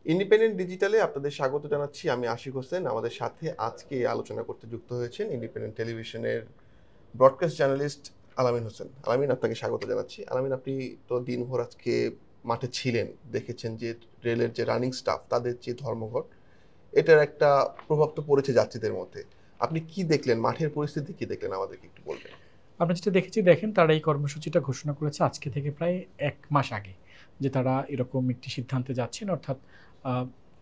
Independent ডিজিটালে আপনাদের স্বাগত জানাচ্ছি। আমি আশিক হোসেন। আমাদের সাথে আজকে আলোচনা করতে যুক্ত হয়েছেন ইন্ডিপেন্ডেন্ট টেলিভিশনের ব্রডকাস্ট জার্নালিস্ট আলামিন হোসেন। আলামিন, আপনাকে স্বাগত জানাচ্ছি। আলামিন, আপনি তো দিনভর আজকে মাঠে ছিলেন, দেখেছেন যে রেলের যে রানিং স্টাফ তাদের যে ধর্মঘট, এটার একটা প্রভাব তো পড়েছে যাত্রীদের মধ্যে। আপনি কি দেখলেন, মাঠের পরিস্থিতি কি দেখলেন, আমাদেরকে একটু বলবেন? আমরা যেটা দেখেছি, দেখেন তারা এই কর্মসূচিটা ঘোষণা করেছে আজকে থেকে প্রায় ১ মাস আগে, যে তারা এরকম একটি সিদ্ধান্তে যাচ্ছেন। অর্থাৎ আ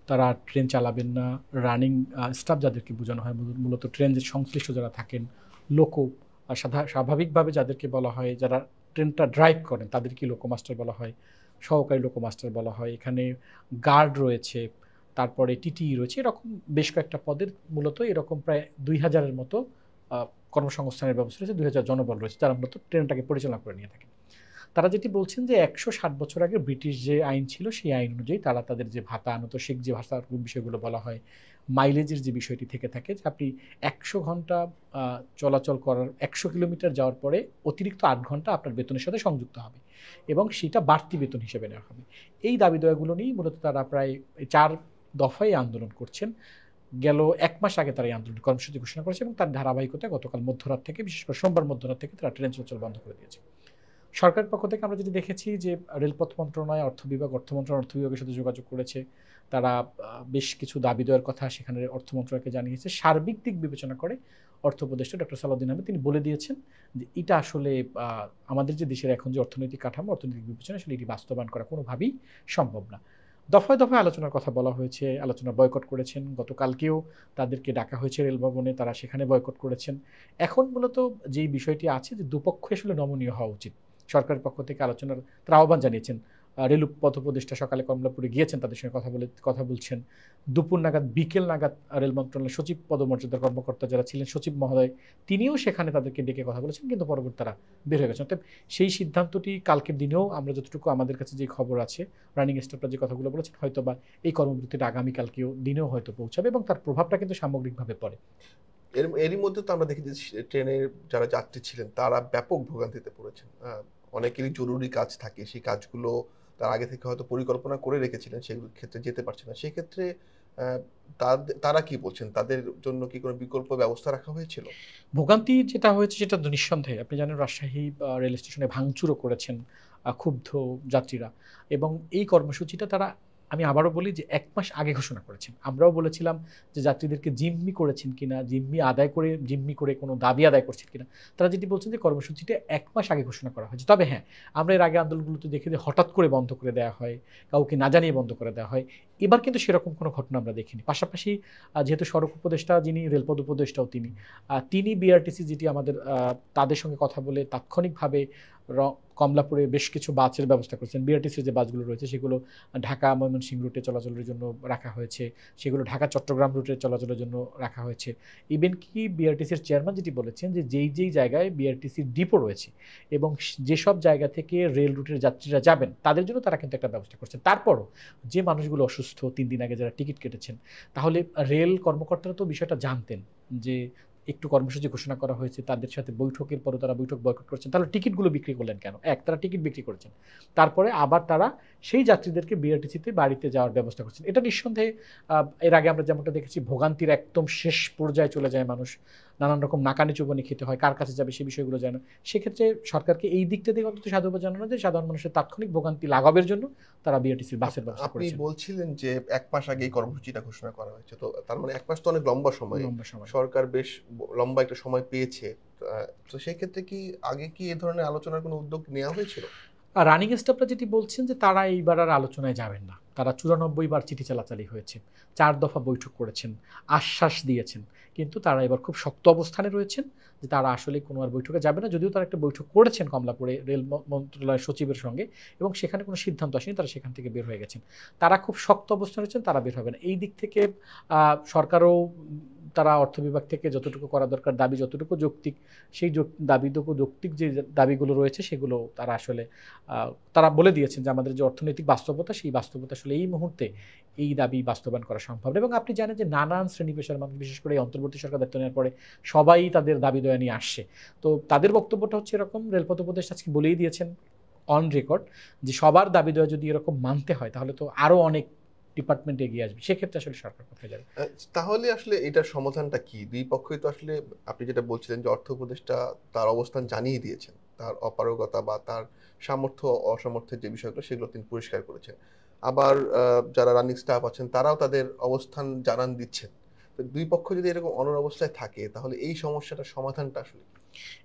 তারা ট্রেন চালাবেন না। রানিং স্টাফ যাদেরকে বোঝানো হয়, মূলত ট্রেনের সংশ্লিষ্ট যারা থাকেন, লোকো স্বাভাবিকভাবে যাদেরকে বলা হয়, যারা ট্রেনটা ড্রাইভ করেন তাদেরকে লোকো মাস্টার বলা হয়, সহকারী লোকো মাস্টার বলা হয়। এখানে গার্ড রয়েছে, তারপরে টিটিই রয়েছে। এরকম বেশ কয়েকটা পদের মূলত এরকম প্রায় ২,০০০ এর মতো আ কর্মসংস্থানের ব্যবস্থা রয়েছে, ২,০০০ জনবল রয়েছে যারা মূলত ট্রেনটাকে পরিচালনা করে নিয়ে থাকেন। তারা যেটি বলছেন যে ১৬০ বছর আগে ব্রিটিশ যে আইন ছিল সেই আইন অনুযায়ী তারা তাদের যে ভাতা, আনুতোষিক যে ভাষার বিষয়গুলো বলা হয়, মাইলেজের যে বিষয়টি থেকে থাকে, যে আপনি ১০০ ঘন্টা আ চলাচল করার ১০০ কিলোমিটার যাওয়ার পরে অতিরিক্ত ৮ ঘন্টা আপনার বেতনের সাথে সংযুক্ত হবে এবং সেটা বাড়তি বেতন হিসেবে নেওয়া হবে। এই দাবি-দেওয়াগুলো নিয়েই মূলত তারা প্রায় ৪ দফায় আন্দোলন করছেন। গেল ১ মাস আগে তারা এই আন্দোলন কর্মসূচি ঘোষণা করেছে এবং তার ধারাবাহিকতায় গতকাল মধ্যরাত থেকে, বিশেষ করে সোমবার মধ্যরাত থেকে তারা ট্রেন চলাচল বন্ধ করে দিয়েছে। সরকারের পক্ষ থেকে আমরা যেটি দেখেছি যে রেলপথ মন্ত্রণালয়, অর্থ বিভাগ, অর্থ মন্ত্রণালয় অর্থ বিভাগের সাথে যোগাযোগ করেছে। তারা বেশ কিছু দাবি দেওয়ার কথা সেখানে অর্থ মন্ত্রণালয়কে জানিয়েছে। সার্বিক দিক বিবেচনা করে অর্থ উপদেষ্টা ডক্টর সালাউদ্দিন আহমেদ তিনি বলে দিয়েছেন যে এটা আসলে আমাদের যে দেশের এখন যে অর্থনৈতিক কাঠামো, অর্থনৈতিক বিবেচনা আসলে এটি বাস্তবায়ন করা কোনোভাবেই সম্ভব না। দফায়, দফায় আলোচনার কথা বলা হয়েছে, আলোচনা বয়কট করেছেন। গতকালকেও তাদেরকে ডাকা হয়েছে রেলভবনে, তারা সেখানে বয়কট করেছেন। এখন মূলত যেই বিষয়টি আছে যে দুপক্ষই আসলে নমনীয় হওয়া উচিত। সরকারের পক্ষ থেকে আলোচনার তারা আহ্বান জানিয়েছেন। রেলপথ উপদেষ্টা সকালে কমলাপুরে গিয়েছেন, তাদের সঙ্গে কথা বলছেন। দুপুর নাগাদ, বিকেল নাগাদ রেল মন্ত্রণালয়ের সচিব পদমর্যাদার কর্মকর্তা যারা ছিলেন, সচিব মহোদয়, তিনিও সেখানে তাদেরকে ডেকে কথা বলেছেন, কিন্তু পরবর্তী তারা বের হয়ে গেছেন। অর্থাৎ সেই সিদ্ধান্তটি কালকের দিনেও আমরা যতটুকু আমাদের কাছে যে খবর আছে, রানিং স্টাফরা যে কথাগুলো বলেছেন, হয়তোবা এই কর্মবিরতিটা আগামীকালকেও দিনেও হয়তো পৌঁছাবে এবং তার প্রভাবটা কিন্তু সামগ্রিকভাবে পড়ে। এরই মধ্যে তো আমরা দেখি যে ট্রেনের যারা যাত্রী ছিলেন তারা ব্যাপক ভোগান্তিতে পড়েছেন। অনেকেরই জরুরি কাজ থাকে, সেই কাজগুলো তার আগে থেকে হয়তো পরিকল্পনা করে রেখেছিলেন, সেগুলোর ক্ষেত্রে যেতে পারছে না। সেক্ষেত্রে তারা কি বলছেন? তাদের জন্য কি কোনো বিকল্প ব্যবস্থা রাখা হয়েছিল? ভোগান্তি যেটা হয়েছে সেটা তো নিঃসন্দেহে। আপনি জানেন রাজশাহী রেল স্টেশনে ভাঙচুরও করেছেন ক্ষুব্ধ যাত্রীরা এবং এই কর্মসূচিটা তারা, আমি আবারও বলি, যে ১ মাস আগে ঘোষণা করেছেন। আমরাও বলেছিলাম যে যাত্রীদেরকে জিম্মি করেছেন কিনা, জিম্মি করে কোনো দাবি আদায় করছেন কিনা। তারা যেটি বলছেন যে কর্মসূচিটা ১ মাস আগে ঘোষণা করা হয়েছে। তবে হ্যাঁ, আমরা এর আগে আন্দোলনগুলোতে দেখি যে হঠাৎ করে বন্ধ করে দেয়া হয়, কাউকে না জানিয়ে বন্ধ করে দেওয়া হয়। এবার কিন্তু সেরকম কোনো ঘটনা আমরা দেখিনি। পাশাপাশি যেহেতু সড়ক উপদেষ্টা যিনি, রেলপথ উপদেষ্টাও তিনি বিআরটিসি যেটি আমাদের তাদের সঙ্গে কথা বলে তাৎক্ষণিকভাবে র কমলাপুরে বেশ কিছু বাসের ব্যবস্থা করেছেন। বিআরটিসির যে বাসগুলো রয়েছে সেগুলো ঢাকা ময়মনসিংহ রুটে চলাচলের জন্য রাখা হয়েছে। সেগুলো ঢাকা চট্টগ্রাম রুটে চলাচলের জন্য রাখা হয়েছে। ইভেন কি বিআরটিসির চেয়ারম্যান যেটি বলেছেন যে যেই জায়গায় বিআরটিসির ডিপো রয়েছে এবং যেসব জায়গা থেকে রেল রুটের যাত্রীরা যাবেন তাদের জন্য তারা কিন্তু একটা ব্যবস্থা করছেন। তারপরও যে মানুষগুলো অসুস্থ ৩ দিন আগে যারা টিকিট কেটেছেন, তাহলে রেল কর্মকর্তারা তো বিষয়টা জানতেন যে একটু কর্মসূচি ঘোষণা করা হয়েছে, তাদের সাথে বৈঠকের পরও তারা বৈঠক বয়কট করছেন। তাহলে টিকিটগুলো বিক্রি করলেন কেন? তারা টিকিট বিক্রি করেছেন। তারপরে আবার তারা সেই যাত্রীদেরকে বিআরটিসিতে বাড়িতে যাওয়ার ব্যবস্থা করছেন। এটা নিঃসন্দেহে এর আগে আমরা যেমনটা দেখেছি ভোগান্তির একদম শেষ পর্যায়ে চলে যায় মানুষ। নানান রকম নাকানি-চুবানি খেতে হয়। কার কাছে যাবে সে বিষয়গুলো জানে না। সেক্ষেত্রে সরকারকে এই দিকটা থেকে অন্তত সাধুবাদ জানানো যায়, সাধারণ মানুষের তাৎক্ষণিক ভোগান্তি লাঘবের জন্য তারা বিআরটিসির বাসের ব্যবস্থা আপনি করেছেন। বলছিলেন যে ১ মাস আগে এই কর্মসূচিটা ঘোষণা করা হয়েছে। তো তার মানে ১ মাস তো অনেক লম্বা সময়। লম্বা সময়। সরকার বেশ লম্বা একটা সময় পেয়েছে। তো সেক্ষেত্রে কি আগে কি এ ধরনের আলোচনার কোনো উদ্যোগ নেওয়া হয়েছিল? রানিং স্টাফরা যেটি বলছেন যে তারা এইবার আর আলোচনায় যাবেন না। তারা ৯৪ বার চিঠি চালাচালি হয়েছে। ৪ দফা বৈঠক করেছেন, আশ্বাস দিয়েছেন। কিন্তু তারা এবার খুব শক্ত অবস্থানে রয়েছেন যে তারা আসলে কোনো আর বৈঠকে যাবে না। যদিও তারা একটা বৈঠক করেছেন কমলাপুরে রেল মন্ত্রণালয়ের সচিবের সঙ্গে এবং সেখানে কোনো সিদ্ধান্ত আসেনি, তারা সেখান থেকে বের হয়ে গেছেন। তারা খুব শক্ত অবস্থানে রয়েছেন, তারা বের হবে না। এই দিক থেকে সরকারও তারা অর্থ বিভাগ থেকে যতটুকু করা দরকার, দাবি যতটুকু যৌক্তিক, সেই দাবিটুকু যৌক্তিক যে দাবিগুলো রয়েছে সেগুলো তারা আসলে তারা বলে দিয়েছেন যে আমাদের যে অর্থনৈতিক বাস্তবতা, সেই বাস্তবতা আসলে এই মুহূর্তে এই দাবি বাস্তবায়ন করা সম্ভব না। এবং আপনি জানেন যে নানান শ্রেণী পেশার মানুষ, বিশেষ করে এই অন্তর্বর্তী সরকার দায়িত্ব নেওয়ার পরে সবাই তাদের দাবি দেওয়া নিয়ে আসছে। তো তাদের বক্তব্যটা হচ্ছে এরকম, রেলপথ উপদেষ্টা আজকে বলেই দিয়েছেন অন রেকর্ড যে সবার দাবি দেওয়া যদি এরকম মানতে হয় তাহলে তো আরও অনেক ডিপার্টমেন্ট এগিয়ে আসবে, সেক্ষেত্রে আসলে সরকার কোথায় যাবে? তাহলে আসলে এটার সমাধানটা কি? দুই পক্ষই তো আসলে আপনি যেটা বলছিলেন যে অর্থ উপদেষ্টা তার অবস্থান জানিয়ে দিয়েছেন। তার অপারগতা বা তার সামর্থ্য অসামর্থ্যের যে বিষয়গুলো সেগুলো তিনি পরিষ্কার করেছেন। আবার যারা রানিং স্টাফ আছেন তারাও তাদের অবস্থান জানান দিচ্ছেন। তো দুই পক্ষ যদি এরকম অনড় অবস্থায় থাকে তাহলে এই সমস্যাটার সমাধানটা আসলে কি?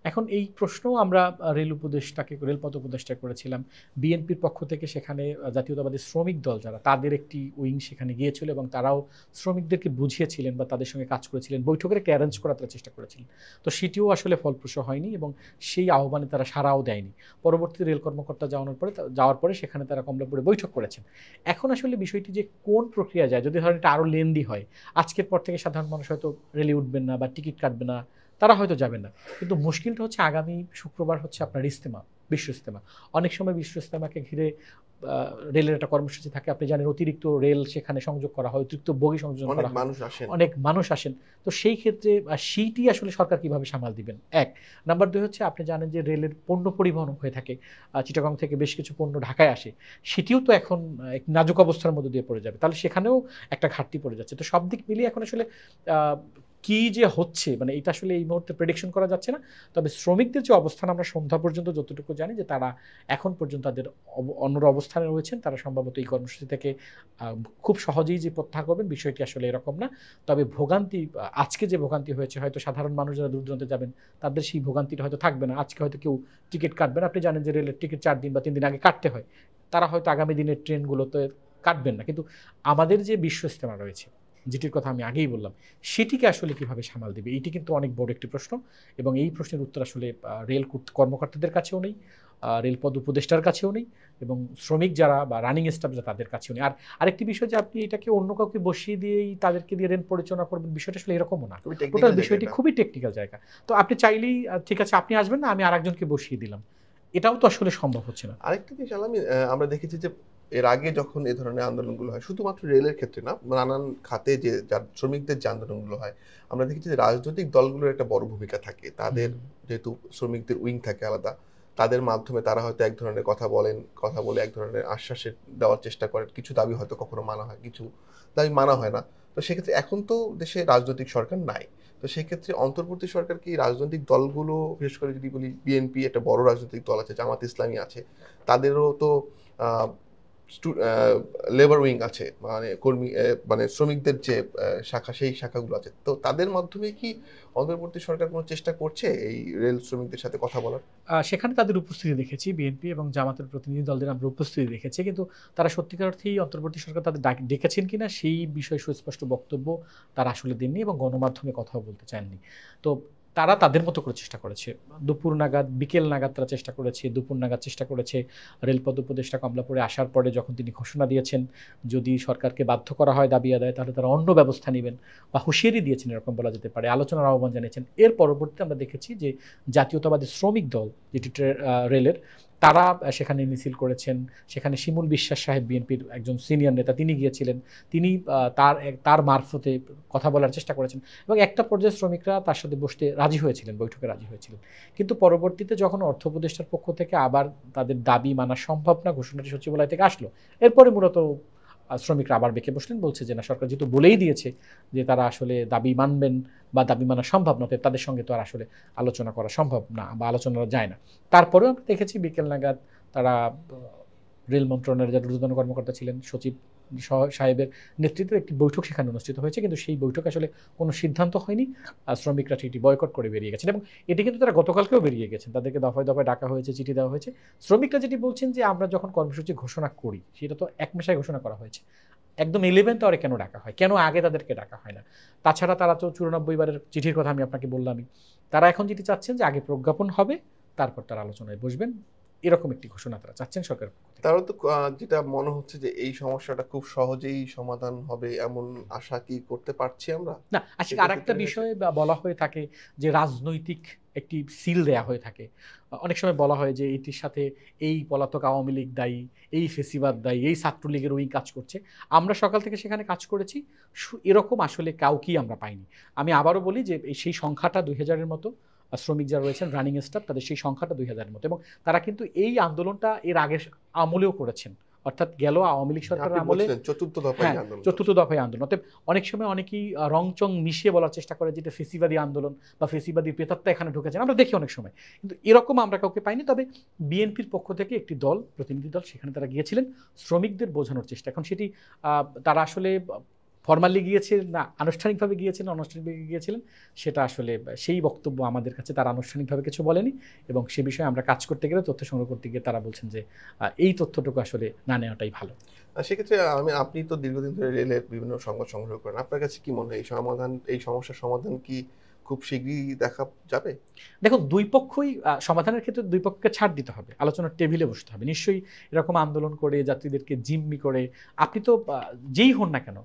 এখন এই প্রশ্নও আমরা রেলপথ উপদেষ্টা করেছিলাম। বিএনপির পক্ষ থেকে সেখানে জাতীয়তাবাদী শ্রমিক দল যারা, তাদের একটি উইং সেখানে গিয়েছিল এবং তারাও শ্রমিকদেরকে বুঝিয়েছিলেন বা তাদের সঙ্গে কাজ করেছিলেন। বৈঠকের একটা অ্যারেঞ্জ করার তারা চেষ্টা করেছিলেন। তো সেটিও আসলে ফলপ্রসূ হয়নি এবং সেই আহ্বানে তারা সাড়াও দেয়নি। পরবর্তীতে রেল কর্মকর্তা যাওয়ার পরে সেখানে তারা কমলাপুরে বৈঠক করেছেন। এখন আসলে বিষয়টি যে কোন প্রক্রিয়া যায়, যদি ধরেন এটা আরও লেন্দি হয়, আজকের পর থেকে সাধারণ মানুষ হয়তো রেলে উঠবেন না বা টিকিট কাটবে না, তারা হয়তো যাবেন না। কিন্তু মুশকিলটা হচ্ছে আগামী শুক্রবার হচ্ছে আপনার ইজতেমা, বিশ্ব ইজতেমা। অনেক সময় বিশ্ব ইজতেমাকে ঘিরে রেলের একটা কর্মসূচি থাকে। আপনি জানেন অতিরিক্ত রেল সেখানে সংযোগ করা হয়, অতিরিক্ত বগি সংযোজন অনেক করা হয়। মানুষ আসেন। অনেক মানুষ আসেন। তো সেই ক্ষেত্রে সেইটি আসলে সরকার কিভাবে সামাল দিবেন? ১ নাম্বার ২ হচ্ছে আপনি জানেন যে রেলের পণ্য পরিবহন হয়ে থাকে। চিটাগং থেকে বেশ কিছু পণ্য ঢাকায় আসে। সেটিও তো এখন এক নাজুক অবস্থার মধ্য দিয়ে পড়ে যাবে। তাহলে সেখানেও একটা ঘাটতি পড়ে যাচ্ছে। তো সব দিক মিলিয়ে এখন আসলে আ কি যে হচ্ছে, মানে এটা আসলে এই মুহূর্তে প্রেডিকশন করা যাচ্ছে না। তবে শ্রমিকদের যে অবস্থান আমরা সন্ধ্যা পর্যন্ত যতটুকু জানি যে তারা এখন পর্যন্ত তাদের অনড় অবস্থানে রয়েছেন। তারা সম্ভবত এই কর্মসূচি থেকে আ খুব সহজেই যে প্রত্যাহার করবেন বিষয়টি আসলে এরকম না। তবে ভোগান্তি, আজকে যে ভোগান্তি হয়েছে, হয়তো সাধারণ মানুষ যারা দূর দূরান্তে যাবেন তাদের সেই ভোগান্তিটা হয়তো থাকবে না। আজকে হয়তো কেউ টিকিট কাটবেন। আপনি জানেন যে রেলের টিকিট ৪ দিন বা ৩ দিন আগে কাটতে হয়। তারা হয়তো আগামী দিনের ট্রেনগুলোতে কাটবেন না। কিন্তু আমাদের যে বিশ্ব ইজতেমা রয়েছে, যেটির কথা আমি আগেই বললাম, সেটিকে আসলে কিভাবে সামাল দিবে? এইটি কিন্তু অনেক বড় একটি প্রশ্ন এবং এই প্রশ্নের উত্তর আসলে রেল কর্মকর্তাদের কাছেও নেই, রেলপথ উপদেষ্টার কাছেও নেই এবং শ্রমিক যারা বা রানিং স্টাফ যারা তাদের কাছেও নেই। আর আরেকটি বিষয় যে আপনি এটাকে অন্য কাউকে বসিয়ে দিয়েই তাদেরকে দিয়ে রেল পরিচালনা করবেন, বিষয়টা আসলে এরকমও না। খুবই টোটাল টেকনিক্যাল জায়গা বিষয়টি এটা। খুবই টেকনিক্যাল জায়গা। তো আপনি চাইলেই ঠিক আছে আপনি আসবেন না, আমি আরেকজনকে বসিয়ে দিলাম। এটাও তো আসলে সম্ভব হচ্ছে না। আরেকটা জিনিস আলামিন, আমরা দেখেছি যে এর আগে যখন এ ধরনের আন্দোলনগুলো হয় শুধুমাত্র রেলের ক্ষেত্রে না, নানান খাতে যে যার শ্রমিকদের যে আন্দোলনগুলো হয়, আমরা দেখেছি যে রাজনৈতিক দলগুলোর একটা বড় ভূমিকা থাকে। তাদের যেহেতু শ্রমিকদের উইং থাকে আলাদা, তাদের মাধ্যমে তারা হয়তো এক ধরনের কথা বলেন, কথা বলে এক ধরনের আশ্বাসের দেওয়ার চেষ্টা করেন। কিছু দাবি হয়তো কখনো মানা হয়, কিছু দাবি মানা হয় না। তো সেক্ষেত্রে এখন তো দেশে রাজনৈতিক সরকার নাই। তো সেক্ষেত্রে অন্তর্বর্তী সরকার কি রাজনৈতিক দলগুলো, বিশেষ করে যদি বলি বিএনপি একটা বড় রাজনৈতিক দল আছে, জামাত ইসলামী আছে, তাদেরও তো আ স্টু আ লেবার উইং আছে। মানে কর্মী মানে শ্রমিকদের যে শাখা, সেই শাখাগুলো আছে। তো তাদের মাধ্যমে কি অন্তর্বর্তী সরকার কোন চেষ্টা করছে এই রেল শ্রমিকদের সাথে কথা বলার? সেখানে তাদের উপস্থিতি দেখেছি। বিএনপি এবং জামাতের প্রতিনিধি দলদের আমরা উপস্থিতি দেখেছি। কিন্তু তারা সত্যিকার অর্থেই অন্তর্বর্তী সরকার তাদের ডেকেছেন কিনা সেই বিষয়ে সুস্পষ্ট বক্তব্য তারা আসলে দেননি এবং গণমাধ্যমে কথাও বলতে চাননি। তো তারা তাদের মতো করে চেষ্টা করেছে। বিকেল নাগাদ তারা চেষ্টা করেছে, দুপুর নাগাদ চেষ্টা করেছে। রেলপথ উপদেষ্টা কমলাপুরে আসার পরে যখন তিনি ঘোষণা দিয়েছেন, যদি সরকারকে বাধ্য করা হয় দাবি আদায়ে তাহলে তারা অন্য ব্যবস্থা নিবেন বা হুঁশিয়ারি দিয়েছেন এরকম বলা যেতে পারে। আলোচনার আহ্বান জানিয়েছেন। এর পরবর্তীতে আমরা দেখেছি যে জাতীয়তাবাদী শ্রমিক দল যেটি রেলের, তারা সেখানে মিছিল করেছেন। সেখানে শিমুল বিশ্বাস সাহেব বিএনপির একজন সিনিয়র নেতা, তিনি গিয়েছিলেন। তিনি তার মারফতে কথা বলার চেষ্টা করেছেন এবং একটা পর্যায়ে শ্রমিকরা তার সাথে বসতে রাজি হয়েছিলেন, বৈঠকে রাজি হয়েছিলেন। কিন্তু পরবর্তীতে যখন অর্থ উপদেষ্টার পক্ষ থেকে আবার তাদের দাবি মানা সম্ভব না ঘোষণাটি সচিবালয় থেকে আসলো, এরপরে মূলত শ্রমিকরা আবার বেঁকে বসলেন। বলছে যে না, সরকার যেহেতু বলেই দিয়েছে যে তারা আসলে দাবি মানবেন বা দাবি মানা সম্ভব না, তাদের সঙ্গে তো আর আসলে আলোচনা করা সম্ভব না বা আলোচনা যায় না। তারপরেও আমরা দেখেছি বিকেল নাগাদ তারা রেল মন্ত্রণালয়ের যারা ঊর্ধ্বতন কর্মকর্তা ছিলেন, সচিব সাহেবের নেতৃত্বে একটি বৈঠক সেখানে অনুষ্ঠিত হয়েছে। কিন্তু সেই বৈঠকে আসলে কোনো সিদ্ধান্ত হয়নি। শ্রমিকরা সেটি বয়কট করে বেরিয়ে গেছেন এবং এটি কিন্তু তারা গতকালকেও বেরিয়ে গেছেন। তাদেরকে দফায় দফায় ডাকা হয়েছে, চিঠি দেওয়া হয়েছে। শ্রমিকরা যেটি বলছেন যে আমরা যখন কর্মসূচি ঘোষণা করি সেটা তো একমেশায় ঘোষণা করা হয়েছে। একদম 11th আওয়ারে কেন ডাকা হয়? কেন আগে তাদেরকে ডাকা হয় না? তাছাড়া তারা তো 94 বারের চিঠির কথা আমি আপনাকে বললামই। তারা এখন যেটি চাচ্ছেন যে আগে প্রজ্ঞাপন হবে, তারপর তারা আলোচনায় বসবেন। এরকম একটি ঘোষণা তারা চাচ্ছেন সরকারের পক্ষ থেকে। তাহলে তো যেটা মনে হচ্ছে যে এই সমস্যাটা খুব সহজেই সমাধান হবে এমন আশা কি করতে পারছি আমরা? না, আজকে সেটা কি আরেকটা তৈরি হয়েছে? বিষয়ে বলা হয়ে থাকে যে রাজনৈতিক একটি সিল দেয়া হয়ে থাকে। অনেক সময় বলা হয় যে এটির সাথে এই পলাতক আওয়ামী লীগ দায়ী, এই ফেসিবাদ দায়ী, এই ছাত্রলীগের ওই কাজ করছে। আমরা সকাল থেকে সেখানে কাজ করেছি। এরকম আসলে কাউকেই আমরা পাইনি। আমি আবারও বলি যে সেই সংখ্যাটা ২০০০ এর মতো। শ্রমিক যারা রয়েছেন রানিং স্টাফ, তাদের সেই সংখ্যাটা ২০০০ এর মতো এবং তারা কিন্তু এই আন্দোলনটা এর আগের আমলেও করেছেন। অর্থাৎ গেল আওয়ামী লীগ সরকারের আপনি আমলে বলছিলেন চতুর্থ দফায় হ্যাঁ আন্দোলন। চতুর্থ দফায় আন্দোলন। অতএব অনেক সময় অনেকেই রংচং মিশিয়ে বলার চেষ্টা করে যেটা ফেসিবাদী আন্দোলন বা ফেসিবাদী প্রেতাত্মা এখানে ঢুকেছেন, আমরা দেখি অনেক সময়, কিন্তু এরকম আমরা কাউকে পাইনি। তবে বিএনপির পক্ষ থেকে একটি দল, প্রতিনিধি দল সেখানে তারা গিয়েছিলেন শ্রমিকদের বোঝানোর চেষ্টা। এখন সেটি তারা আসলে ফর্মালি গিয়েছিলেন না আনুষ্ঠানিকভাবে গিয়েছিলেন, অনানুষ্ঠানিকভাবে গিয়েছিলেন, সেটা আসলে সেই বক্তব্য আমাদের কাছে তারা আনুষ্ঠানিকভাবে কিছু বলেনি। এবং সে বিষয়ে আমরা কাজ করতে গেলে, তথ্য সংগ্রহ করতে গিয়ে তারা বলছেন যে এই তথ্যটুকু আসলে না নেওয়াটাই ভালো। সেক্ষেত্রে আপনি তো দীর্ঘদিন ধরে রেলের বিভিন্ন সংবাদ সংগ্রহ করেন, আপনার কাছে কি মনে হয় এই সমস্যার সমাধান কি খুব শীঘ্রই দেখা যাবে? দেখো দুই পক্ষই সমাধানের ক্ষেত্রে দুই পক্ষকে ছাড় দিতে হবে, আলোচনার টেবিলে বসতে হবে। নিশ্চয়ই এরকম আন্দোলন করে যাত্রীদেরকে জিম্মি করে আপনি তো যেই হন না কেন,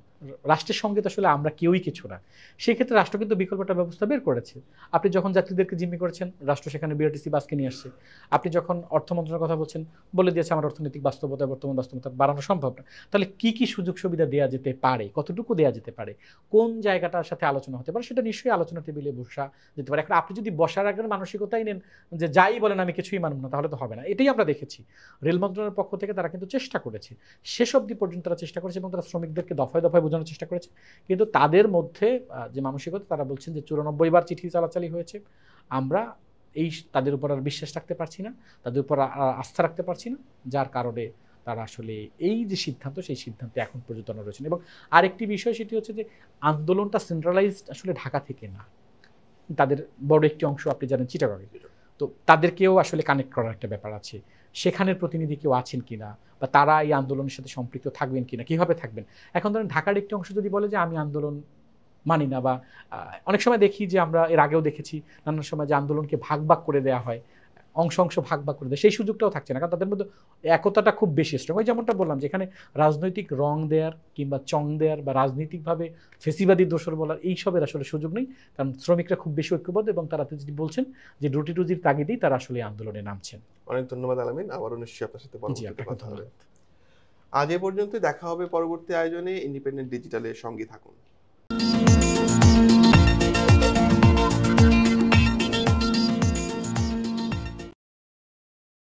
রাষ্ট্রের সঙ্গে তো আসলে আমরা কেউই কিছু না। সেই ক্ষেত্রে রাষ্ট্র কিন্তু বিকল্পটা ব্যবস্থা বের করেছে। আপনি যখন যাত্রীদেরকে জিম্মি করেছেন, রাষ্ট্র সেখানে বিআরটিসি বাসকে নিয়ে আসছে। আপনি যখন অর্থ মন্ত্রণালয়ের কথা বলছেন, বলে দিয়েছে আমার অর্থনৈতিক বাস্তবতা, বর্তমান বাস্তবতা বাড়ানো সম্ভব না। তাহলে কি কি সুযোগ সুবিধা দেওয়া যেতে পারে, কতটুকু দেওয়া যেতে পারে, কোন জায়গাটার সাথে আলোচনা হতে পারে, সেটা নিশ্চয়ই আলোচনা টেবিলে বসা যেতে পারে। এখন আপনি যদি বসার আগের মানসিকতাই নেন যে যাই বলেন আমি কিছুই মানব না, তাহলে তো হবে না। এটাই আমরা দেখেছি রেল মন্ত্রণালয়ের পক্ষ থেকে তারা কিন্তু চেষ্টা করেছে, শেষ অবধি পর্যন্ত তারা চেষ্টা করেছে এবং তারা শ্রমিকদেরকে দফায় দফায় বোঝানোর চেষ্টা করেছে। কিন্তু তাদের মধ্যে যে মানসিকতা, তারা বলছেন যে 94 বার চিঠি চালাচালি হয়েছে, আমরা তাদের উপর আর বিশ্বাস রাখতে পারছি না, তাদের উপর আস্থা রাখতে পারছি না, যার কারণে তারা আসলে এই যে সিদ্ধান্ত, সেই সিদ্ধান্তে এখন পর্যন্ত রয়েছেন। এবং আরেকটি বিষয় সেটি হচ্ছে যে আন্দোলনটা সেন্ট্রালাইজড আসলে ঢাকা থেকে না, তাদের বড় একটি অংশ আপনি জানেন চিটাগংয়ে, তো তাদেরকেও আসলে কানেক্ট করার একটা ব্যাপার আছে। সেখানের প্রতিনিধি কেউ আছেন কিনা, বা তারা এই আন্দোলনের সাথে সম্পৃক্ত থাকবেন কিনা, কিভাবে থাকবেন। এখন ধরেন ঢাকার একটি অংশ যদি বলে যে আমি আন্দোলন মানি না, বা অনেক সময় দেখি যে আমরা এর আগেও দেখেছি নানান সময় যে আন্দোলনকে ভাগ ভাগ করে দেওয়া হয়, অংশ অংশ ভাগ ভাগ করে দেয়, সেই সুযোগটাও থাকছে না, কারণ তাদের মধ্যে একতাটা খুব বেশি স্ট্রং। ওই যেমনটা বললাম, যেখানে রাজনৈতিক রং দেয়ার কিংবা চং দেয়ার বা রাজনৈতিকভাবে ফেসিবাদী দোষর বলার এইসবের আসলে সুযোগ নেই, কারণ শ্রমিকরা খুব বেশি ঐক্যবদ্ধ এবং তারা যদি বলছেন যে রুটি রুজির তাগিদেই তারা আসলে আন্দোলনে নামছেন। অনেক ধন্যবাদ আলামিন, আবারও নিশ্চয়ই আপনার সাথে জি, পরবর্তীতে আপনাকে কথা হবে। ধন্যবাদ। আজ এ পর্যন্ত, দেখা হবে পরবর্তী আয়োজনে। ইন্ডিপেন্ডেন্ট ডিজিটালের সঙ্গে থাকুন।